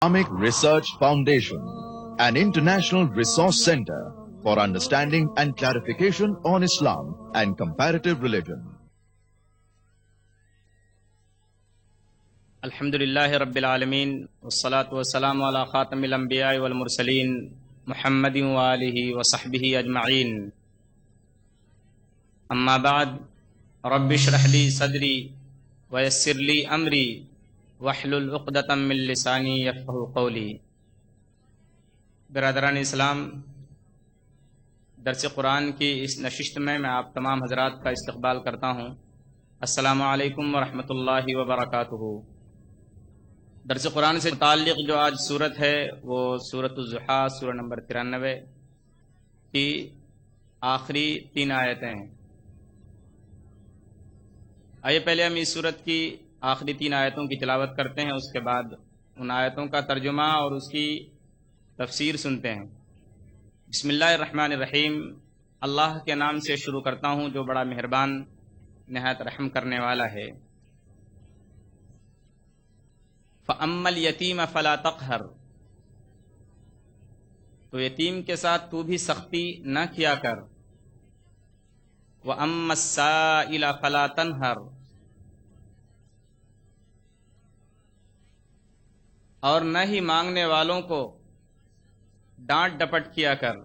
Islamic Research Foundation, an international resource center for understanding and clarification on Islam and comparative religion. الحمدللہ رب العالمین والصلاة والسلام علی خاتم الانبیاء والمرسلین محمد وآلہ وصحبہ اجمعین. اما بعد، رب اشرح لی صدری ویسر لی امری واحلل عقدۃ من لسانی یفقہوا قولی. برادران اسلام، درس قرآن کی اس نشست میں آپ تمام حضرات کا استقبال کرتا ہوں. السلام علیکم ورحمۃ اللہ وبرکاتہ. درس قرآن سے متعلق جو آج صورت ہے وہ سورۃ الضحیٰ، سورہ نمبر 93 کی آخری 3 آیتیں ہیں. آئیے پہلے ہم اس صورت کی آخری 3 آیتوں کی تلاوت کرتے ہیں، اس کے بعد ان آیتوں کا ترجمہ اور اس کی تفسیر سنتے ہیں. بسم اللہ الرحمن الرحیم. اللہ کے نام سے شروع کرتا ہوں جو بڑا مہربان نہایت رحم کرنے والا ہے. فَأَمَّا الْيَتِيمَ فَلَا تَقْهَرْ، تو یتیم کے ساتھ تو بھی سختی نہ کیا کر. وَأَمَّا السَّائِلَ فَلَا تَنْهَرْ، اور نہ ہی مانگنے والوں کو ڈانٹ ڈپٹ کیا کر.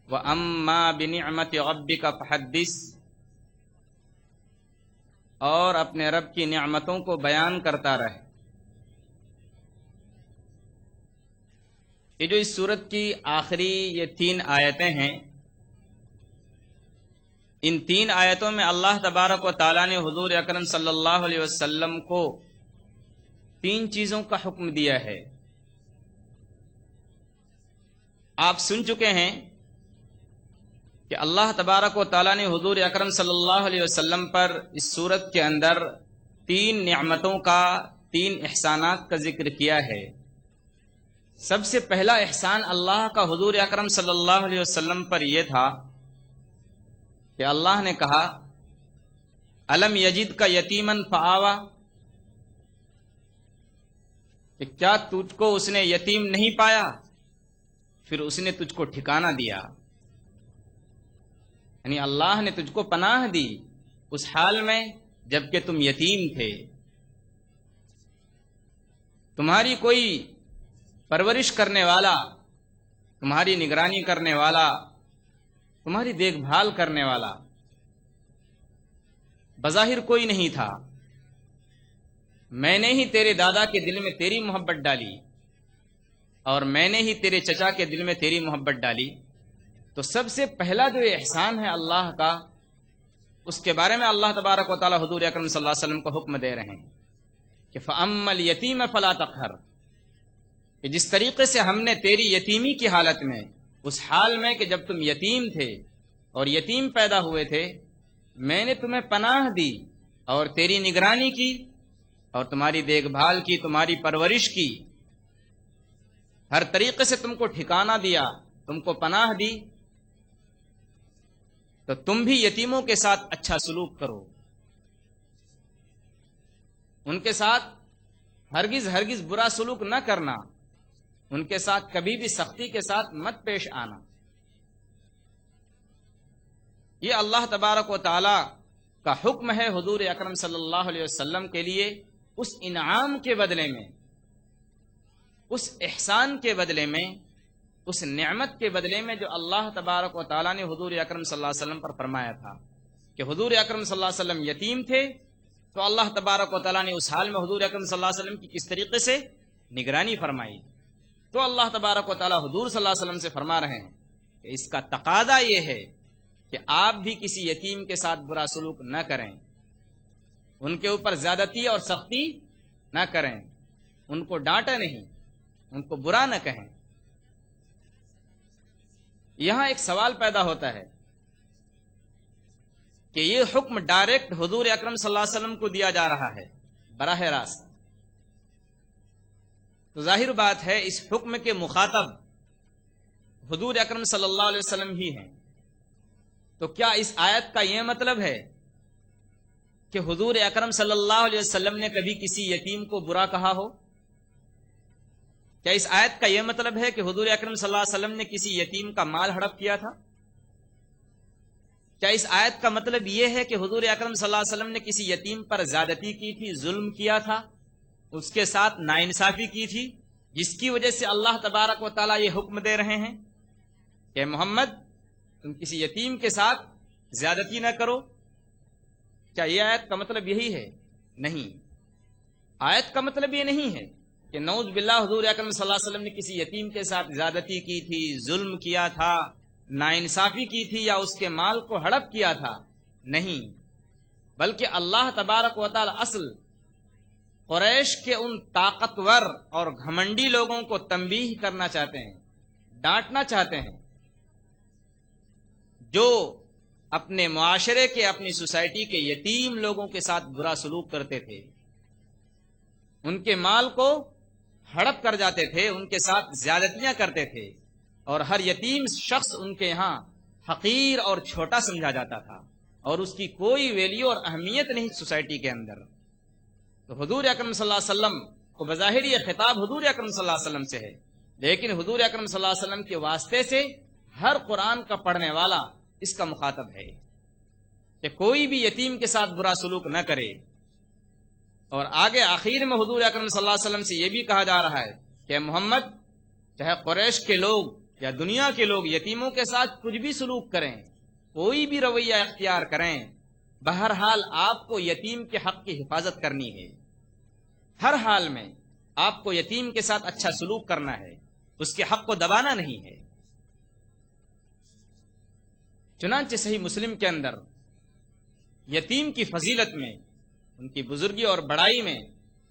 وَأَمَّا بِنِعْمَةِ رَبِّكَ فَحَدِّثْ، اور اپنے رب کی نعمتوں کو بیان کرتا رہے. یہ جو اس سورت کی آخری یہ 3 آیتیں ہیں، ان 3 آیتوں میں اللہ تبارک و تعالیٰ نے حضور اکرم صلی اللہ علیہ وسلم کو 3 چیزوں کا حکم دیا ہے. آپ سن چکے ہیں کہ اللہ تبارک و تعالیٰ نے حضور اکرم صلی اللہ علیہ وسلم پر اس صورت کے اندر 3 نعمتوں کا، 3 احسانات کا ذکر کیا ہے. سب سے پہلا احسان اللہ کا حضور اکرم صلی اللہ علیہ وسلم پر یہ تھا کہ اللہ نے کہا الم یجد کا یتیمن فآوا، کہ کیا تجھ کو اس نے یتیم نہیں پایا پھر اس نے تجھ کو ٹھکانہ دیا. یعنی اللہ نے تجھ کو پناہ دی اس حال میں جب کہ تم یتیم تھے. تمہاری کوئی پرورش کرنے والا، تمہاری نگرانی کرنے والا، تمہاری دیکھ بھال کرنے والا بظاہر کوئی نہیں تھا. میں نے ہی تیرے دادا کے دل میں تیری محبت ڈالی اور میں نے ہی تیرے چچا کے دل میں تیری محبت ڈالی. تو سب سے پہلا جو احسان ہے اللہ کا، اس کے بارے میں اللہ تبارک و تعالی حضور اکرم صلی اللہ علیہ وسلم کو حکم دے رہے ہیں کہ فَأَمَّا الْيَتِيمَ فَلَا تَقْهَرْ، کہ جس طریقے سے ہم نے تیری یتیمی کی حالت میں، اس حال میں کہ جب تم یتیم تھے اور یتیم پیدا ہوئے تھے، میں نے تمہیں پناہ دی اور تیری نگرانی کی اور تمہاری دیکھ بھال کی، تمہاری پرورش کی، ہر طریقے سے تم کو ٹھکانہ دیا، تم کو پناہ دی. تو تم بھی یتیموں کے ساتھ اچھا سلوک کرو، ان کے ساتھ ہرگز برا سلوک نہ کرنا، ان کے ساتھ کبھی بھی سختی کے ساتھ مت پیش آنا. یہ اللہ تبارک و تعالی کا حکم ہے حضور اکرم صلی اللہ علیہ وسلم کے لیے، اس انعام کے بدلے میں، اس احسان کے بدلے میں، اس نعمت کے بدلے میں جو اللہ تبارک و تعالیٰ نے حضور اکرم صلی اللہ علیہ وسلم پر فرمایا تھا کہ حضور اکرم صلی اللہ علیہ وسلم یتیم تھے. تو اللہ تبارک و تعالیٰ نے اس حال میں حضور اکرم صلی اللہ علیہ وسلم کی کس طریقے سے نگرانی فرمائی. تو اللہ تبارک و تعالیٰ حضور صلی اللہ علیہ وسلم سے فرما رہے ہیں کہ اس کا تقاضا یہ ہے کہ آپ بھی کسی یتیم کے ساتھ برا سلوک نہ کریں، ان کے اوپر زیادتی اور سختی نہ کریں، ان کو ڈانٹیں نہیں، ان کو برا نہ کہیں. یہاں ایک سوال پیدا ہوتا ہے کہ یہ حکم ڈائریکٹ حضور اکرم صلی اللہ علیہ وسلم کو دیا جا رہا ہے براہ راست، تو ظاہر بات ہے اس حکم کے مخاطب حضور اکرم صلی اللہ علیہ وسلم ہی ہیں. تو کیا اس آیت کا یہ مطلب ہے کہ حضور اکرم صلی اللہ علیہ وسلم نے کبھی کسی یتیم کو برا کہا ہو؟ کیا اس آیت کا یہ مطلب ہے کہ حضور اکرم صلی اللہ علیہ وسلم نے کسی یتیم کا مال ہڑپ کیا تھا؟ کیا اس آیت کا مطلب یہ ہے کہ حضور اکرم صلی اللہ علیہ وسلم نے کسی یتیم پر زیادتی کی تھی، ظلم کیا تھا، اس کے ساتھ ناانصافی کی تھی، جس کی وجہ سے اللہ تبارک و تعالیٰ یہ حکم دے رہے ہیں کہ محمد تم کسی یتیم کے ساتھ زیادتی نہ کرو؟ کیا یہ آیت کا مطلب یہی ہے؟ نہیں، آیت کا مطلب یہ نہیں ہے کہ نعوذ باللہ حضور اکرم صلی اللہ علیہ وسلم نے کسی یتیم کے ساتھ زیادتی کی تھی، ظلم کیا تھا، ناانصافی کی تھی، یا اس کے مال کو ہڑپ کیا تھا. نہیں، بلکہ اللہ تبارک و تعالی اصل قریش کے ان طاقتور اور گھمنڈی لوگوں کو تنبیہ کرنا چاہتے ہیں، ڈانٹنا چاہتے ہیں، جو اپنے معاشرے کے، اپنی سوسائٹی کے یتیم لوگوں کے ساتھ برا سلوک کرتے تھے، ان کے مال کو ہڑپ کر جاتے تھے، ان کے ساتھ زیادتیاں کرتے تھے، اور ہر یتیم شخص ان کے ہاں حقیر اور چھوٹا سمجھا جاتا تھا، اور اس کی کوئی ویلیو اور اہمیت نہیں سوسائٹی کے اندر. تو حضور اکرم صلی اللہ علیہ وسلم کو بظاہر یہ خطاب حضور اکرم صلی اللہ علیہ وسلم سے ہے، لیکن حضور اکرم صلی اللہ علیہ وسلم کے واسطے سے ہر قرآن کا پڑھنے والا اس کا مخاطب ہے کہ کوئی بھی یتیم کے ساتھ برا سلوک نہ کرے. اور آگے آخر میں حضور اکرم صلی اللہ علیہ وسلم سے یہ بھی کہا جا رہا ہے کہ محمد، چاہے قریش کے لوگ یا دنیا کے لوگ یتیموں کے ساتھ کچھ بھی سلوک کریں، کوئی بھی رویہ اختیار کریں، بہرحال آپ کو یتیم کے حق کی حفاظت کرنی ہے. ہر حال میں آپ کو یتیم کے ساتھ اچھا سلوک کرنا ہے، اس کے حق کو دبانا نہیں ہے. چنانچہ صحیح مسلم کے اندر یتیم کی فضیلت میں، ان کی بزرگی اور بڑائی میں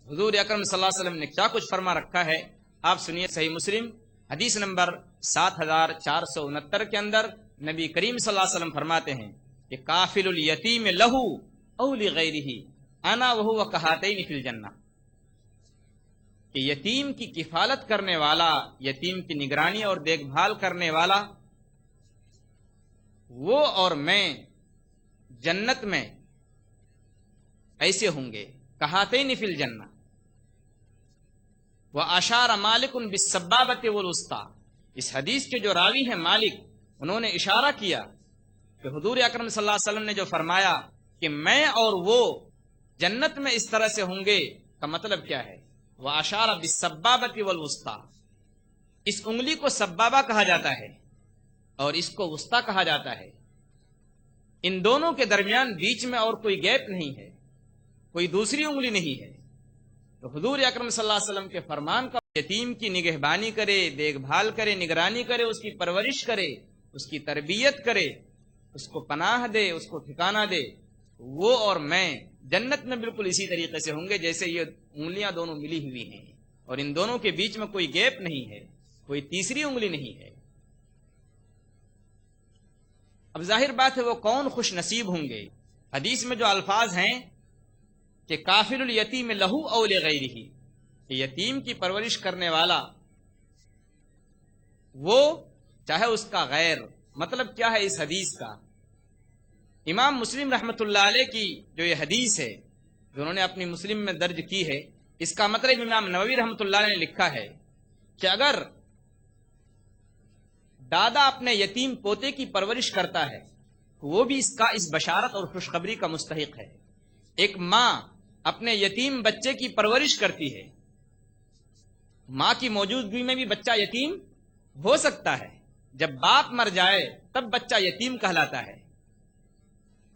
حضور اکرم صلی اللہ علیہ وسلم نے کیا کچھ فرما رکھا ہے، آپ سنیے. صحیح مسلم حدیث نمبر 7469 کے اندر نبی کریم صلی اللہ علیہ وسلم فرماتے ہیں کہ کافل الیتیم لہو او لغیرہ انا وہو کہاتین فی الجنہ، کہ یتیم کی کفالت کرنے والا، یتیم کی نگرانی اور دیکھ بھال کرنے والا، وہ اور میں جنت میں ایسے ہوں گے. کہاتین فی الجنہ. واشار مالک بالسبابۃ والوسطیٰ. اس حدیث کے جو راوی ہیں مالک، انہوں نے اشارہ کیا کہ حضور اکرم صلی اللہ علیہ وسلم نے جو فرمایا کہ میں اور وہ جنت میں اس طرح سے ہوں گے، کا مطلب کیا ہے؟ واشار بالسبابۃ والوسطیٰ. اس انگلی کو سبابہ کہا جاتا ہے اور اس کو وسطیٰ کہا جاتا ہے. ان دونوں کے درمیان بیچ میں اور کوئی گیپ نہیں ہے، کوئی دوسری انگلی نہیں ہے. تو حضور اکرم صلی اللہ علیہ وسلم کے فرمان کا یتیم کی نگہبانی کرے، دیکھ بھال کرے، نگرانی کرے، اس کی پرورش کرے، اس کی تربیت کرے، اس کو پناہ دے، اس کو ٹھکانہ دے، وہ اور میں جنت میں بالکل اسی طریقے سے ہوں گے جیسے یہ انگلیاں دونوں ملی ہوئی ہیں، اور ان دونوں کے بیچ میں کوئی گیپ نہیں ہے، کوئی تیسری انگلی نہیں ہے. اب ظاہر بات ہے وہ کون خوش نصیب ہوں گے. حدیث میں جو الفاظ ہیں کہ کافل الیتیم لہو او لغیرہ، کہ یتیم کی پرورش کرنے والا وہ چاہے اس کا غیر. مطلب کیا ہے اس حدیث کا؟ امام مسلم رحمۃ اللہ علیہ کی جو یہ حدیث ہے، جو انہوں نے اپنی مسلم میں درج کی ہے، اس کا مطلب امام نووی رحمۃ اللہ علیہ نے لکھا ہے کہ اگر دادا اپنے یتیم پوتے کی پرورش کرتا ہے تو وہ بھی اس بشارت اور خوشخبری کا مستحق ہے. ایک ماں اپنے یتیم بچے کی پرورش کرتی ہے، ماں کی موجودگی میں بھی بچہ یتیم ہو سکتا ہے. جب باپ مر جائے تب بچہ یتیم کہلاتا ہے.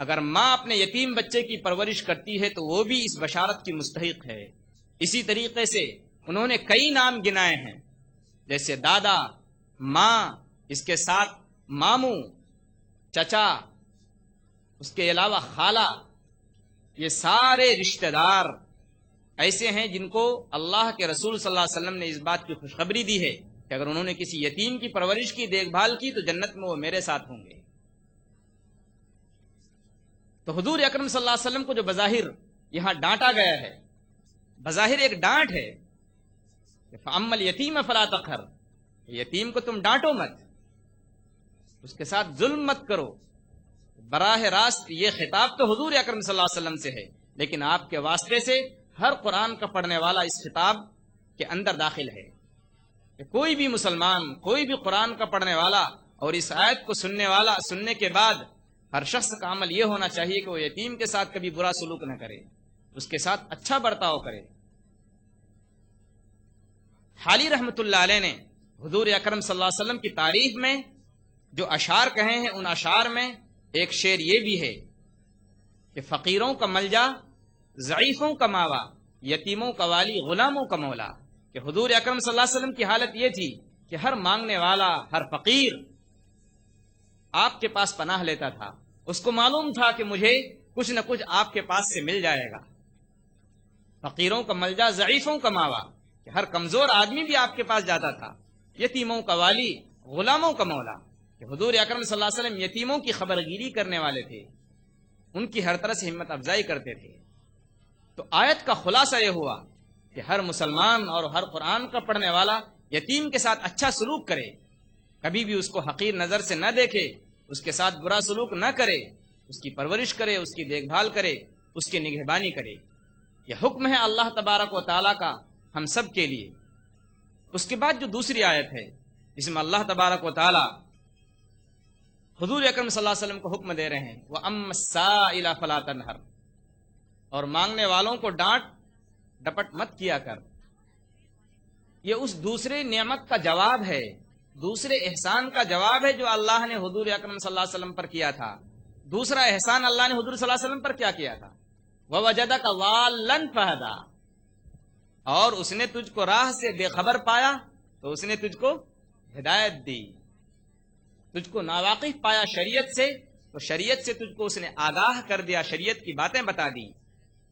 اگر ماں اپنے یتیم بچے کی پرورش کرتی ہے تو وہ بھی اس بشارت کی مستحق ہے. اسی طریقے سے انہوں نے کئی نام گنائے ہیں، جیسے دادا، ماں، اس کے ساتھ ماموں، چچا، اس کے علاوہ خالہ. یہ سارے رشتہ دار ایسے ہیں جن کو اللہ کے رسول صلی اللہ علیہ وسلم نے اس بات کی خوشخبری دی ہے کہ اگر انہوں نے کسی یتیم کی پرورش کی، دیکھ بھال کی، تو جنت میں وہ میرے ساتھ ہوں گے. تو حضور اکرم صلی اللہ علیہ وسلم کو جو بظاہر یہاں ڈانٹا گیا ہے، بظاہر ایک ڈانٹ ہے کہ فَأَمَّا الْيَتِيمَ فَلَا تَقْهَرْ، یتیم کو تم ڈانٹو مت، اس کے ساتھ ظلم مت کرو. براہ راست یہ خطاب تو حضور اکرم صلی اللہ علیہ وسلم سے ہے، لیکن آپ کے واسطے سے ہر قرآن کا پڑھنے والا اس خطاب کے اندر داخل ہے. کہ کوئی بھی مسلمان، کوئی بھی قرآن کا پڑھنے والا اور اس آیت کو سننے کے بعد ہر شخص کا عمل یہ ہونا چاہیے کہ وہ یتیم کے ساتھ کبھی برا سلوک نہ کرے، اس کے ساتھ اچھا برتاؤ کرے۔ حالی رحمت اللہ علیہ نے حضور اکرم صلی اللہ علیہ وسلم کی تعریف میں جو اشعار کہے ہیں، ان اشعار میں ایک شعر یہ بھی ہے کہ فقیروں کا ملجا، ضعیفوں کا ماوا، یتیموں کا والی، غلاموں کا مولا۔ کہ حضور اکرم صلی اللہ علیہ وسلم کی حالت یہ تھی کہ ہر مانگنے والا، ہر فقیر آپ کے پاس پناہ لیتا تھا، اس کو معلوم تھا کہ مجھے کچھ نہ کچھ آپ کے پاس سے مل جائے گا۔ فقیروں کا ملجا، ضعیفوں کا ماوا، کہ ہر کمزور آدمی بھی آپ کے پاس جاتا تھا۔ یتیموں کا والی، غلاموں کا مولا، کہ حضور اکرم صلی اللہ علیہ وسلم یتیموں کی خبرگیری کرنے والے تھے، ان کی ہر طرح سے ہمت افزائی کرتے تھے۔ تو آیت کا خلاصہ یہ ہوا کہ ہر مسلمان اور ہر قرآن کا پڑھنے والا یتیم کے ساتھ اچھا سلوک کرے، کبھی بھی اس کو حقیر نظر سے نہ دیکھے، اس کے ساتھ برا سلوک نہ کرے، اس کی پرورش کرے، اس کی دیکھ بھال کرے، اس کی نگہبانی کرے۔ یہ حکم ہے اللہ تبارک و تعالیٰ کا ہم سب کے لیے۔ اس کے بعد جو دوسری آیت ہے جس میں اللہ تبارک و تعالیٰ حضور اکرم صلی اللہ علیہ وسلم کو حکم دے رہے ہیں، وَأَمَّا السَّائِلَ فَلَا تَنْهَرْ، اور مانگنے والوں کو ڈانٹ ڈپٹ مت کیا کر۔ یہ اس دوسرے نعمت کا جواب ہے، دوسرے احسان کا جواب ہے جو اللہ نے حضور اکرم صلی اللہ علیہ وسلم پر کیا تھا۔ دوسرا احسان اللہ نے حضور صلی اللہ علیہ وسلم پر کیا کیا تھا؟ وَوَجَدَكَ ضَالًّا فَهَدَىٰ، اور اس نے تجھ کو راہ سے بے خبر پایا تو اس نے تجھ کو ہدایت دی۔ تجھ کو ناواقف پایا شریعت سے تو شریعت سے تجھ کو اس نے آگاہ کر دیا، شریعت کی باتیں بتا دی۔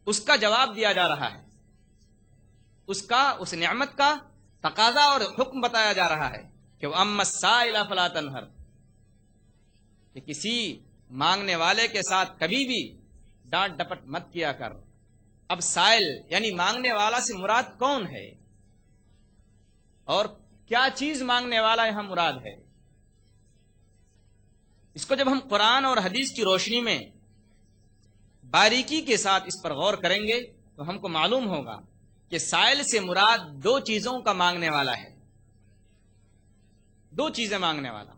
اس کا جواب دیا جا رہا ہے، اس نعمت کا تقاضا اور حکم بتایا جا رہا ہے کہ وَأَمَّا السَّائِلَ فَلَا تَنْهَرْ، کہ کسی مانگنے والے کے ساتھ کبھی بھی ڈانٹ ڈپٹ مت کیا کر۔ اب سائل یعنی مانگنے والا سے مراد کون ہے اور کیا چیز مانگنے والا یہاں مراد ہے؟ اس کو جب ہم قرآن اور حدیث کی روشنی میں باریکی کے ساتھ اس پر غور کریں گے تو ہم کو معلوم ہوگا کہ سائل سے مراد دو چیزوں کا مانگنے والا ہے۔ دو چیزیں مانگنے والا،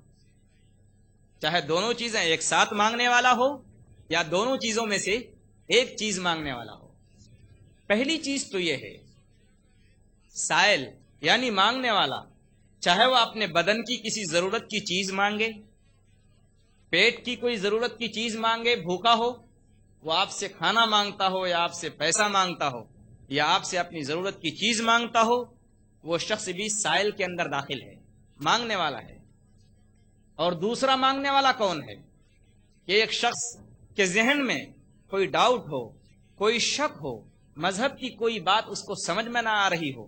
چاہے دونوں چیزیں ایک ساتھ مانگنے والا ہو یا دونوں چیزوں میں سے ایک چیز مانگنے والا ہو۔ پہلی چیز تو یہ ہے، سائل یعنی مانگنے والا، چاہے وہ اپنے بدن کی کسی ضرورت کی چیز مانگے، پیٹ کی کوئی ضرورت کی چیز مانگے، بھوکا ہو، وہ آپ سے کھانا مانگتا ہو یا آپ سے پیسہ مانگتا ہو یا آپ سے اپنی ضرورت کی چیز مانگتا ہو، وہ شخص بھی سائل کے اندر داخل ہے، مانگنے والا ہے۔ اور دوسرا مانگنے والا کون ہے؟ کہ ایک شخص کے ذہن میں کوئی ڈاؤٹ ہو، کوئی شک ہو، مذہب کی کوئی بات اس کو سمجھ میں نہ آ رہی ہو،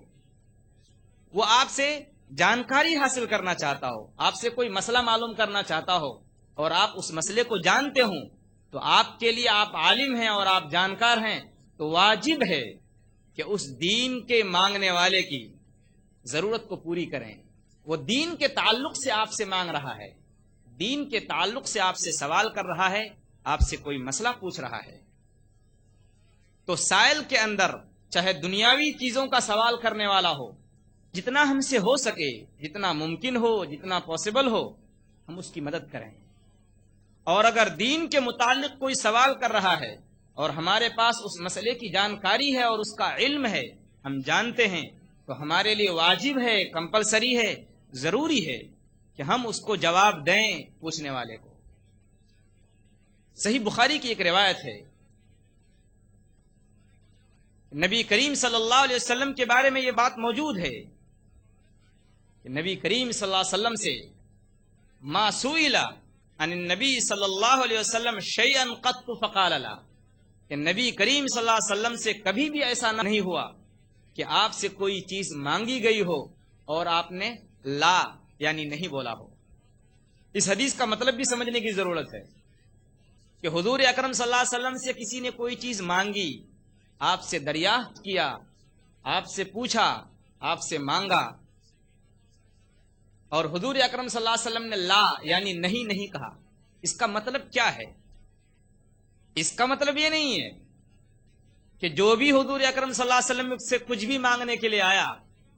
وہ آپ سے جانکاری حاصل کرنا چاہتا ہو، آپ سے کوئی مسئلہ معلوم کرنا چاہتا ہو اور آپ اس مسئلے کو جانتے ہوں، تو آپ کے لیے، آپ عالم ہیں اور آپ جانکار ہیں، تو واجب ہے کہ اس دین کے مانگنے والے کی ضرورت کو پوری کریں۔ وہ دین کے تعلق سے آپ سے مانگ رہا ہے، دین کے تعلق سے آپ سے سوال کر رہا ہے، آپ سے کوئی مسئلہ پوچھ رہا ہے۔ تو سائل کے اندر چاہے دنیاوی چیزوں کا سوال کرنے والا ہو، جتنا ہم سے ہو سکے، جتنا ممکن ہو، جتنا پاسبل ہو، ہم اس کی مدد کریں۔ اور اگر دین کے متعلق کوئی سوال کر رہا ہے اور ہمارے پاس اس مسئلے کی جانکاری ہے اور اس کا علم ہے، ہم جانتے ہیں، تو ہمارے لیے واجب ہے، کمپلسری ہے، ضروری ہے کہ ہم اس کو جواب دیں پوچھنے والے کو۔ صحیح بخاری کی ایک روایت ہے، نبی کریم صلی اللہ علیہ وسلم کے بارے میں یہ بات موجود ہے کہ نبی کریم صلی اللہ علیہ وسلم سے ما سئل عن النبی صلی اللہ علیہ وسلم شیئا قط فقال لا، کہ نبی کریم صلی اللہ علیہ وسلم سے کبھی بھی ایسا نہیں ہوا کہ آپ سے کوئی چیز مانگی گئی ہو اور آپ نے لا یعنی نہیں بولا ہو۔ اس حدیث کا مطلب بھی سمجھنے کی ضرورت ہے کہ حضور اکرم صلی اللہ علیہ وسلم سے کسی نے کوئی چیز مانگی، آپ سے دریافت کیا، آپ سے پوچھا، آپ سے مانگا، اور حضور اکرم صلی اللہ علیہ وسلم نے لا یعنی نہیں نہیں کہا، اس کا مطلب کیا ہے؟ اس کا مطلب یہ نہیں ہے کہ جو بھی حضور اکرم صلی اللہ علیہ وسلم سے کچھ بھی مانگنے کے لیے آیا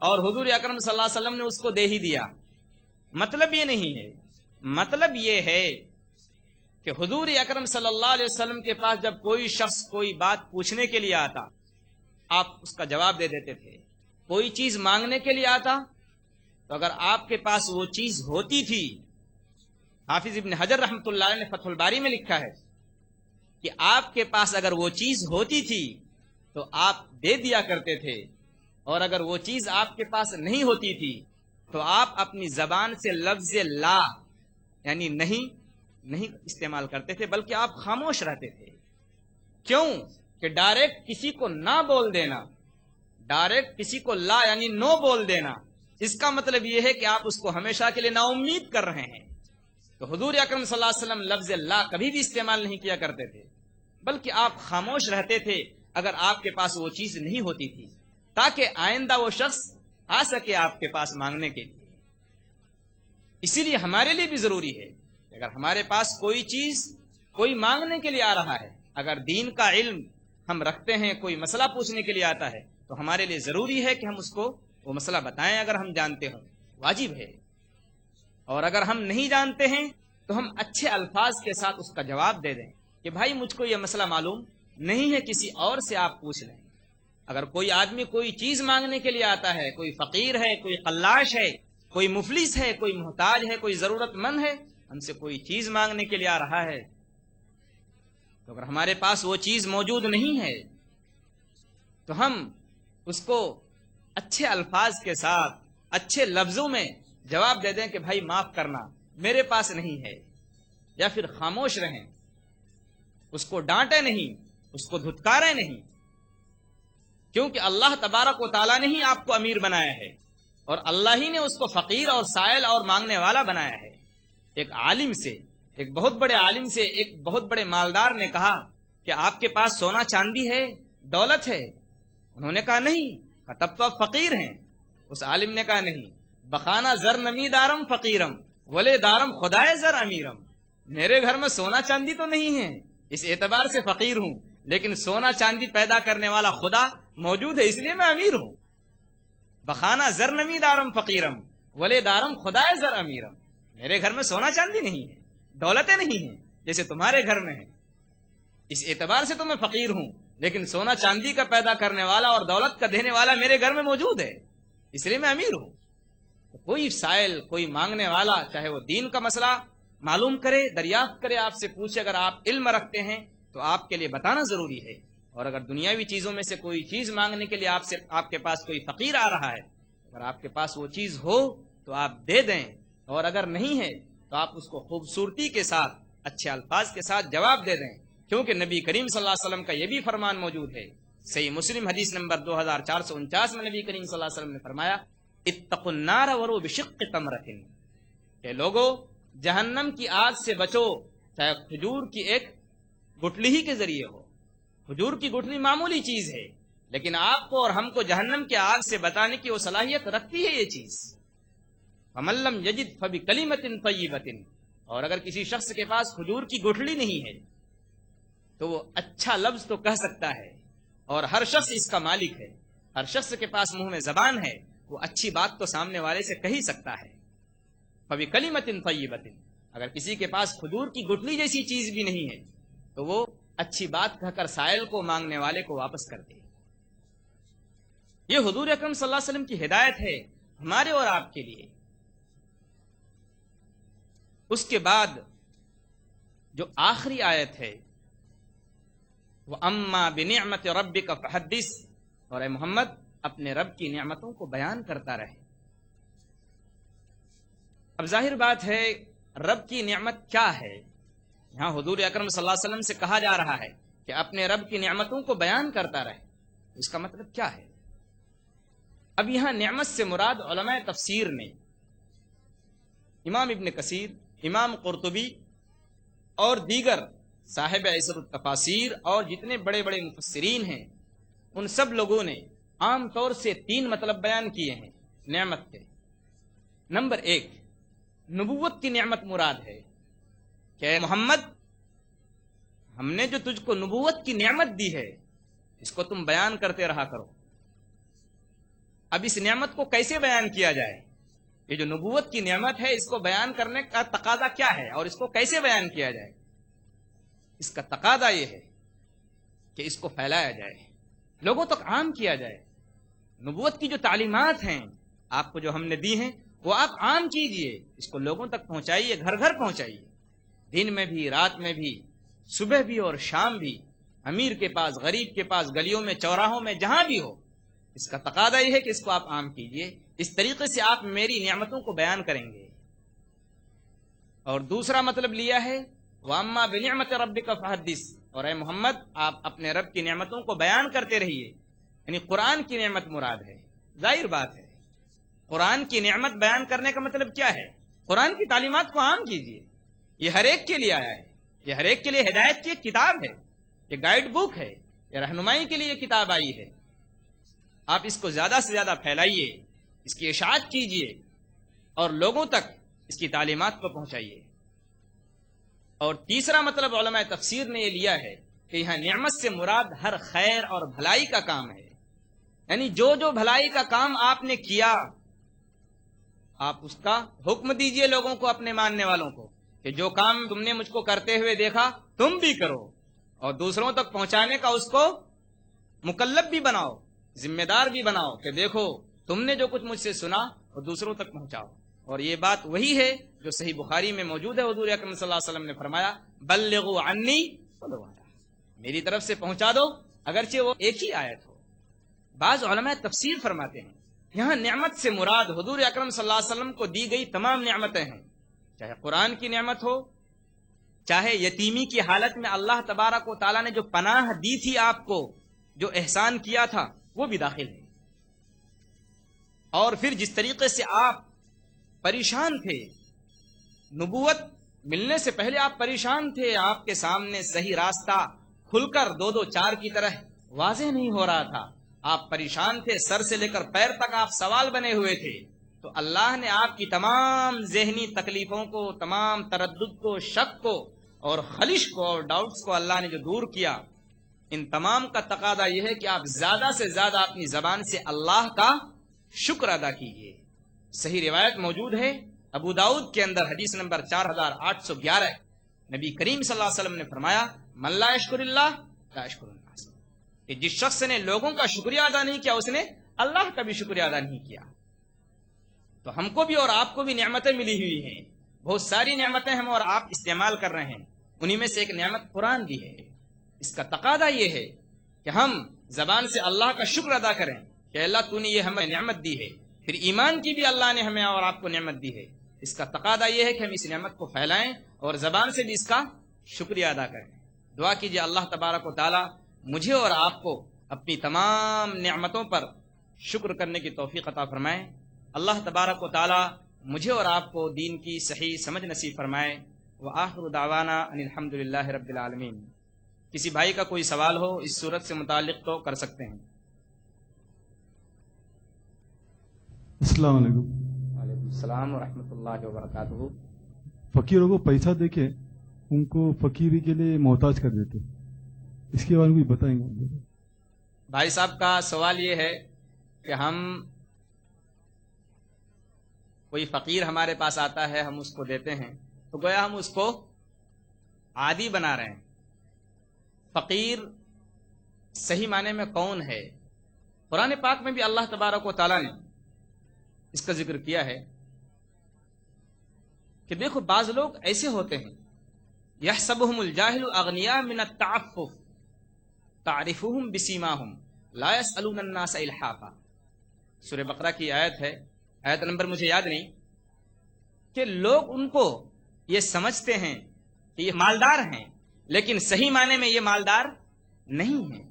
اور حضور اکرم صلی اللہ علیہ وسلم نے اس کو دے ہی دیا. مطلب یہ نہیں ہے، مطلب یہ ہے کہ حضور اکرم صلی اللہ علیہ وسلم کے پاس جب کوئی شخص کوئی بات پوچھنے کے لیے آتا آپ اس کا جواب دے دیتے تھے. کوئی چیز مانگنے کے لیے آتا تو اگر آپ کے پاس وہ چیز ہوتی تھی، حافظ ابن حجر رحمۃ اللہ علیہ نے فتح الباری میں لکھا ہے کہ آپ کے پاس اگر وہ چیز ہوتی تھی تو آپ دے دیا کرتے تھے، اور اگر وہ چیز آپ کے پاس نہیں ہوتی تھی تو آپ اپنی زبان سے لفظ لا یعنی نہیں استعمال کرتے تھے، بلکہ آپ خاموش رہتے تھے. کیوں کہ ڈائریکٹ کسی کو نہ بول دینا، ڈائریکٹ کسی کو لا یعنی نو بول دینا، اس کا مطلب یہ ہے کہ آپ اس کو ہمیشہ کے لیے نا امید کر رہے ہیں. تو حضور اکرم صلی اللہ علیہ وسلم لفظ لا کبھی بھی استعمال نہیں کیا کرتے تھے، بلکہ آپ خاموش رہتے تھے اگر آپ کے پاس وہ چیز نہیں ہوتی تھی، تاکہ آئندہ وہ شخص آ سکے آپ کے پاس مانگنے کے لیے. اسی لیے ہمارے لیے بھی ضروری ہے کہ اگر ہمارے پاس کوئی چیز کوئی مانگنے کے لیے آ رہا ہے، اگر دین کا علم ہم رکھتے ہیں، کوئی مسئلہ پوچھنے کے لیے آتا ہے، تو ہمارے لیے ضروری ہے کہ ہم اس کو وہ مسئلہ بتائیں اگر ہم جانتے ہوں، واجب ہے. اور اگر ہم نہیں جانتے ہیں تو ہم اچھے الفاظ کے ساتھ اس کا جواب دے دیں کہ بھائی مجھ کو یہ مسئلہ معلوم نہیں ہے، کسی اور سے آپ پوچھ لیں. اگر کوئی آدمی کوئی چیز مانگنے کے لیے آتا ہے، کوئی فقیر ہے، کوئی قلاش ہے، کوئی مفلس ہے، کوئی محتاج ہے، کوئی ضرورت مند ہے، ہم سے کوئی چیز مانگنے کے لیے آ رہا ہے، تو اگر ہمارے پاس وہ چیز موجود نہیں ہے تو ہم اس کو اچھے الفاظ کے ساتھ اچھے لفظوں میں جواب دے دیں کہ بھائی معاف کرنا میرے پاس نہیں ہے، یا پھر خاموش رہیں، اس کو ڈانٹے نہیں، اس کو دھتکارے نہیں، کیونکہ اللہ تبارک و تعالیٰ نے ہی آپ کو امیر بنایا ہے اور اللہ ہی نے اس کو فقیر اور سائل اور مانگنے والا بنایا ہے. ایک عالم سے، ایک بہت بڑے عالم سے ایک بہت بڑے مالدار نے کہا کہ آپ کے پاس سونا چاندی ہے، دولت ہے؟ انہوں نے کہا نہیں. تب تو آپ فقیر ہیں. اس عالم نے کہا نہیں، بخانہ زر نمی دارم فقیرم ولے دارم خدائے زر امیرم. میرے گھر میں سونا چاندی تو نہیں ہے، اس اعتبار سے فقیر ہوں، لیکن سونا چاندی پیدا کرنے والا خدا موجود ہے، اس لیے میں امیر ہوں. بخانہ زر نمی دارم فقیرم ولے دارم خدائے زر امیرم. میرے گھر میں سونا چاندی نہیں ہے، دولتیں نہیں ہیں جیسے تمہارے گھر میں ہے، اس اعتبار سے تو میں فقیر ہوں، لیکن سونا چاندی کا پیدا کرنے والا اور دولت کا دینے والا میرے گھر میں موجود ہے، اس لیے میں امیر ہوں. تو کوئی سائل، کوئی مانگنے والا، چاہے وہ دین کا مسئلہ معلوم کرے، دریافت کرے، آپ سے پوچھے، اگر آپ علم رکھتے ہیں تو آپ کے لیے بتانا ضروری ہے. اور اگر دنیاوی چیزوں میں سے کوئی چیز مانگنے کے لیے آپ کے پاس کوئی فقیر آ رہا ہے، اگر آپ کے پاس وہ چیز ہو تو آپ دے دیں، اور اگر نہیں ہے تو آپ اس کو خوبصورتی کے ساتھ اچھے الفاظ کے ساتھ جواب دے دیں، کیونکہ نبی کریم صلی اللہ علیہ وسلم کا یہ بھی فرمان موجود ہے. صحیح مسلم حدیث نمبر 2449 میں نبی کریم صلی اللہ علیہ وسلم نے فرمایا اتقوا النار ولو بشق تمرۃ، کہ لوگو جہنم کی آگ سے بچو، چاہے کھجور کی ایک گٹلی ہی کے ذریعے ہو. کھجور کی گٹلی معمولی چیز ہے، لیکن آپ کو اور ہم کو جہنم کی آگ سے بچانے کی وہ صلاحیت رکھتی ہے یہ چیز. فمن لم یجد فبکلمۃ طیبۃ، اور اگر کسی شخص کے پاس کھجور کی گٹھلی نہیں ہے تو وہ اچھا لفظ تو کہہ سکتا ہے، اور ہر شخص اس کا مالک ہے، ہر شخص کے پاس منہ میں زبان ہے، وہ اچھی بات تو سامنے والے سے کہہ ہی سکتا ہے. فبکلمۃ طیبۃ، اگر کسی کے پاس کھجور کی گٹھلی جیسی چیز بھی نہیں ہے تو وہ اچھی بات کہہ کر سائل کو، مانگنے والے کو واپس کر دے. یہ حضور اکرم صلی اللہ علیہ وسلم کی ہدایت ہے ہمارے اور آپ کے لیے. اس کے بعد جو آخری آیت ہے وہ اما بنعمت ربک فحدث، اور اے محمد اپنے رب کی نعمتوں کو بیان کرتا رہے. اب ظاہر بات ہے رب کی نعمت کیا ہے؟ یہاں حضور اکرم صلی اللہ علیہ وسلم سے کہا جا رہا ہے کہ اپنے رب کی نعمتوں کو بیان کرتا رہے. اس کا مطلب کیا ہے؟ اب یہاں نعمت سے مراد علماء تفسیر نے، امام ابن کثیر، امام قرطبی اور دیگر صاحب ایسر التفاسیر اور جتنے بڑے بڑے مفسرین ہیں، ان سب لوگوں نے عام طور سے 3 مطلب بیان کیے ہیں نعمت کے. نمبر 1، نبوت کی نعمت مراد ہے کہ محمد ہم نے جو تجھ کو نبوت کی نعمت دی ہے اس کو تم بیان کرتے رہا کرو. اب اس نعمت کو کیسے بیان کیا جائے؟ یہ جو نبوت کی نعمت ہے اس کو بیان کرنے کا تقاضا کیا ہے اور اس کو کیسے بیان کیا جائے؟ اس کا تقاضا یہ ہے کہ اس کو پھیلایا جائے، لوگوں تک عام کیا جائے۔ نبوت کی جو تعلیمات ہیں آپ کو جو ہم نے دی ہیں وہ آپ عام کیجئے، اس کو لوگوں تک پہنچائیے، گھر گھر پہنچائیے، دن میں بھی، رات میں بھی، صبح بھی اور شام بھی، امیر کے پاس، غریب کے پاس، گلیوں میں، چوراہوں میں، جہاں بھی ہو۔ اس کا تقاضا یہ ہے کہ اس کو آپ عام کیجئے، اس طریقے سے آپ میری نعمتوں کو بیان کریں گے۔ اور دوسرا مطلب لیا ہے وَأَمَّا بِنِعْمَةِ رَبِّكَ فَحَدِّثْ، اور اے محمد آپ اپنے رب کی نعمتوں کو بیان کرتے رہیے، یعنی قرآن کی نعمت مراد ہے۔ ظاہر بات ہے قرآن کی نعمت بیان کرنے کا مطلب کیا ہے؟ قرآن کی تعلیمات کو عام کیجئے، یہ ہر ایک کے لیے آیا ہے، یہ ہر ایک کے لیے ہدایت کی ایک کتاب ہے، یہ گائیڈ بک ہے، یہ رہنمائی کے لیے یہ کتاب آئی ہے۔ آپ اس کو زیادہ سے زیادہ پھیلائیے، اس کی اشاعت کیجئے اور لوگوں تک اس کی تعلیمات کو پہنچائیے۔ اور تیسرا مطلب علماء تفسیر نے یہ لیا ہے کہ یہاں نعمت سے مراد ہر خیر اور بھلائی کا کام ہے، یعنی جو جو بھلائی کا کام آپ نے کیا آپ اس کا حکم دیجئے لوگوں کو، اپنے ماننے والوں کو، کہ جو کام تم نے مجھ کو کرتے ہوئے دیکھا تم بھی کرو، اور دوسروں تک پہنچانے کا اس کو مکلف بھی بناؤ، ذمہ دار بھی بناؤ کہ دیکھو تم نے جو کچھ مجھ سے سنا وہ دوسروں تک پہنچاؤ۔ اور یہ بات وہی ہے جو صحیح بخاری میں موجود ہے، حضور اکرم صلی اللہ علیہ وسلم نے فرمایا بلغوا عنی ولو آیہ، میری طرف سے پہنچا دو اگرچہ وہ ایک ہی آیت ہو۔ بعض علماء تفسیر فرماتے ہیں یہاں نعمت سے مراد حضور اکرم صلی اللہ علیہ وسلم کو دی گئی تمام نعمتیں ہیں، چاہے قرآن کی نعمت ہو، چاہے یتیمی کی حالت میں اللہ تبارک و تعالیٰ نے جو پناہ دی تھی آپ کو، جو احسان کیا تھا وہ بھی داخل ہے، اور پھر جس طریقے سے آپ پریشان تھے، نبوت ملنے سے پہلے آپ پریشان تھے، آپ کے سامنے صحیح راستہ کھل کر دو دو چار کی طرح واضح نہیں ہو رہا تھا، آپ پریشان تھے، سر سے لے کر پیر تک آپ سوال بنے ہوئے تھے، تو اللہ نے آپ کی تمام ذہنی تکلیفوں کو، تمام تردد کو، شک کو اور خلش کو اور ڈاؤٹس کو اللہ نے جو دور کیا، ان تمام کا تقاضا یہ ہے کہ آپ زیادہ سے زیادہ اپنی زبان سے اللہ کا شکر ادا کیجیے۔ صحیح روایت موجود ہے ابو داؤد کے اندر، حدیث نمبر 4811، نبی کریم صلی اللہ علیہ وسلم نے فرمایا من لا یشکر اللہ لا یشکر الناس، کہ جس شخص نے لوگوں کا شکریہ ادا نہیں کیا اس نے اللہ کا بھی شکریہ ادا نہیں کیا۔ تو ہم کو بھی اور آپ کو بھی نعمتیں ملی ہوئی ہیں، بہت ساری نعمتیں ہم اور آپ استعمال کر رہے ہیں، انہی میں سے ایک نعمت قرآن بھی ہے۔ اس کا تقاضا یہ ہے کہ ہم زبان سے اللہ کا شکر ادا کریں کہ اللہ تو نے یہ ہمیں نعمت دی ہے، پھر ایمان کی بھی اللہ نے ہمیں اور آپ کو نعمت دی ہے۔ اس کا تقاضا یہ ہے کہ ہم اس نعمت کو پھیلائیں اور زبان سے بھی اس کا شکریہ ادا کریں۔ دعا کیجیے اللہ تبارک و تعالی مجھے اور آپ کو اپنی تمام نعمتوں پر شکر کرنے کی توفیق عطا فرمائے۔ اللہ تبارک و تعالی مجھے اور آپ کو دین کی صحیح سمجھ نصیب فرمائے۔ وآخر دعوانا ان الحمد للہ رب العالمین۔ کسی بھائی کا کوئی سوال ہو اس صورت سے متعلق تو کر سکتے ہیں۔ السلام علیکم۔ وعلیکم السلام ورحمۃ اللہ وبرکاتہ۔ فقیروں کو پیسہ دے کے ان کو فقیری کے لیے محتاج کر دیتے، اس کے بارے میں کچھ بتائیں گے؟ بھائی صاحب کا سوال یہ ہے کہ ہم کوئی فقیر ہمارے پاس آتا ہے، ہم اس کو دیتے ہیں تو گویا ہم اس کو عادی بنا رہے ہیں۔ فقیر صحیح معنی میں کون ہے؟ قرآن پاک میں بھی اللہ تبارک و تعالیٰ نے اس کا ذکر کیا ہے کہ دیکھو بعض لوگ ایسے ہوتے ہیں یحسبهم الجاہل اغنیاء من التعفف تعرفهم بسیماهم لا يسألون الناس الحافا۔ سورہ بقرہ کی آیت ہے، آیت نمبر مجھے یاد نہیں، کہ لوگ ان کو یہ سمجھتے ہیں کہ یہ مالدار ہیں لیکن صحیح معنی میں یہ مالدار نہیں ہیں۔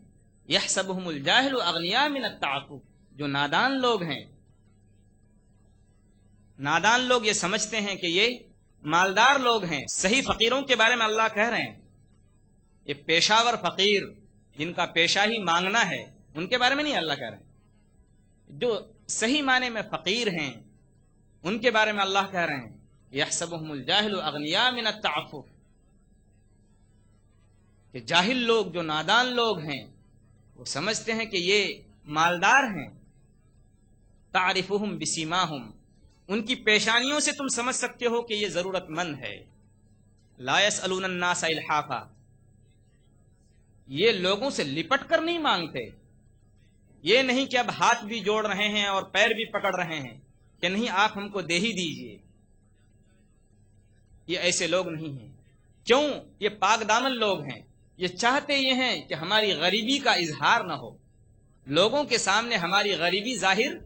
یحسبهم الجاہل اغنیاء من التعفف، جو نادان لوگ ہیں، نادان لوگ یہ سمجھتے ہیں کہ یہ مالدار لوگ ہیں۔ صحیح فقیروں کے بارے میں اللہ کہہ رہے ہیں یہ پیشاور فقیر جن کا پیشہ ہی مانگنا ہے، ان کے بارے میں نہیں اللہ کہہ رہے ہیں۔ جو صحیح معنی میں فقیر ہیں ان کے بارے میں اللہ کہہ رہے ہیں یحسبهم الجاہل اغنیاء من التعفف، کہ جاہل لوگ، جو نادان لوگ ہیں، وہ سمجھتے ہیں کہ یہ مالدار ہیں، تعرفہم بسیماہم، ان کی پیشانیوں سے تم سمجھ سکتے ہو کہ یہ ضرورت مند ہے. لا یسألون الناس الحافا، یہ لوگوں سے لپٹ کر نہیں مانگتے. یہ نہیں کہ اب ہاتھ بھی جوڑ رہے ہیں اور پیر بھی پکڑ رہے ہیں کہ نہیں آپ ہم کو دے ہی دیجئے. یہ ایسے لوگ نہیں ہیں. کیوں؟ یہ پاک دامن لوگ ہیں. یہ چاہتے یہ ہیں کہ ہماری غریبی کا اظہار نہ ہو، لوگوں کے سامنے ہماری غریبی ظاہر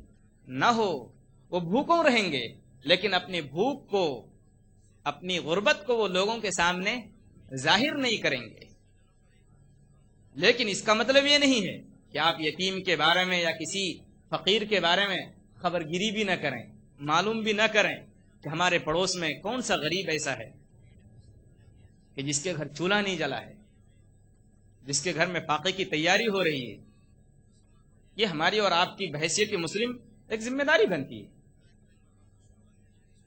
نہ ہو. وہ بھوکوں رہیں گے لیکن اپنی بھوک کو، اپنی غربت کو وہ لوگوں کے سامنے ظاہر نہیں کریں گے. لیکن اس کا مطلب یہ نہیں ہے کہ آپ یتیم کے بارے میں یا کسی فقیر کے بارے میں خبر گیری بھی نہ کریں، معلوم بھی نہ کریں کہ ہمارے پڑوس میں کون سا غریب ایسا ہے کہ جس کے گھر چولہا نہیں جلا ہے، جس کے گھر میں فاقے کی تیاری ہو رہی ہے. یہ ہماری اور آپ کی بحیثیت مسلم ایک ذمہ داری بنتی ہے.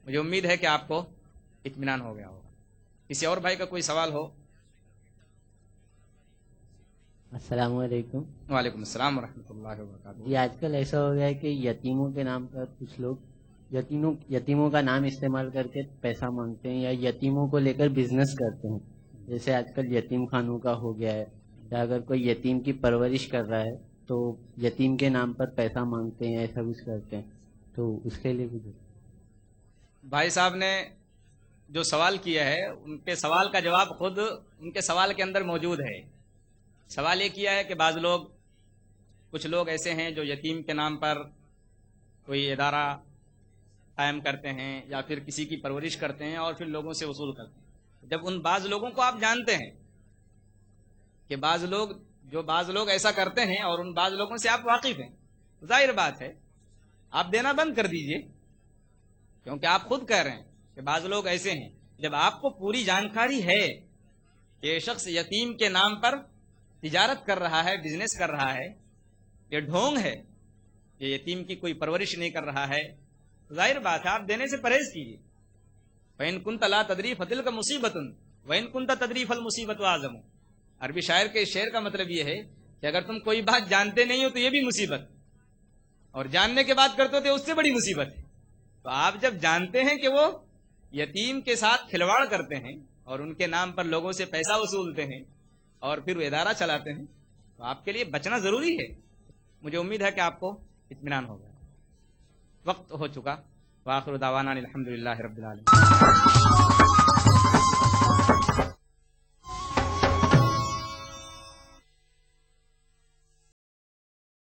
مجھے امید ہے کہ آپ کو اطمینان ہو گیا ہوگا. کسی اور بھائی کا کوئی سوال ہو؟ السلام علیکم. وعلیکم السلام ورحمۃ اللہ وبرکاتہ. یہ آج کل ایسا ہو گیا ہے کہ یتیموں کے نام پر کچھ لوگ یتیموں کا نام استعمال کر کے پیسہ مانگتے ہیں یا یتیموں کو لے کر بزنس کرتے ہیں. جیسے آج کل یتیم خانوں کا ہو گیا ہے، یا اگر کوئی یتیم کی پرورش کر رہا ہے تو یتیم کے نام پر پیسہ مانگتے ہیں، ایسا کچھ کرتے ہیں. تو اس کے لیے بھی بھائی صاحب نے جو سوال کیا ہے ان کے سوال کا جواب خود ان کے سوال کے اندر موجود ہے. سوال یہ کیا ہے کہ کچھ لوگ ایسے ہیں جو یتیم کے نام پر کوئی ادارہ قائم کرتے ہیں یا پھر کسی کی پرورش کرتے ہیں اور پھر لوگوں سے وصول کرتے ہیں. جب ان بعض لوگوں کو آپ جانتے ہیں کہ بعض لوگ ایسا کرتے ہیں اور ان بعض لوگوں سے آپ واقف ہیں، ظاہر بات ہے آپ دینا بند کر دیجئے، کیونکہ آپ خود کہہ رہے ہیں کہ بعض لوگ ایسے ہیں. جب آپ کو پوری جانکاری ہے کہ یہ شخص یتیم کے نام پر تجارت کر رہا ہے، بزنس کر رہا ہے، یہ ڈھونگ ہے، یہ یتیم کی کوئی پرورش نہیں کر رہا ہے، ظاہر بات ہے آپ دینے سے پرہیز کیجیے. فَإِن كُنْتَ لَا تَدْرِي فَتِلْكَ مُصِيبَةٌ وَإِن كُنْتَ تَدْرِي فَالْمُصِيبَةُ أَعْظَمُ. عربی شاعر کے شعر کا مطلب یہ ہے کہ اگر تم کوئی بات جانتے نہیں ہو تو یہ بھی مصیبت، اور جاننے کے بعد کرتے ہو تو اس سے بڑی مصیبت ہے. تو آپ جب جانتے ہیں کہ وہ یتیم کے ساتھ کھلواڑ کرتے ہیں اور ان کے نام پر لوگوں سے پیسہ وصولتے ہیں اور پھر وہ ادارہ چلاتے ہیں، تو آپ کے لیے بچنا ضروری ہے. مجھے امید ہے کہ آپ کو اطمینان ہوگا. وقت ہو چکا. وآخر دعوانا الحمدللہ رب العالمین.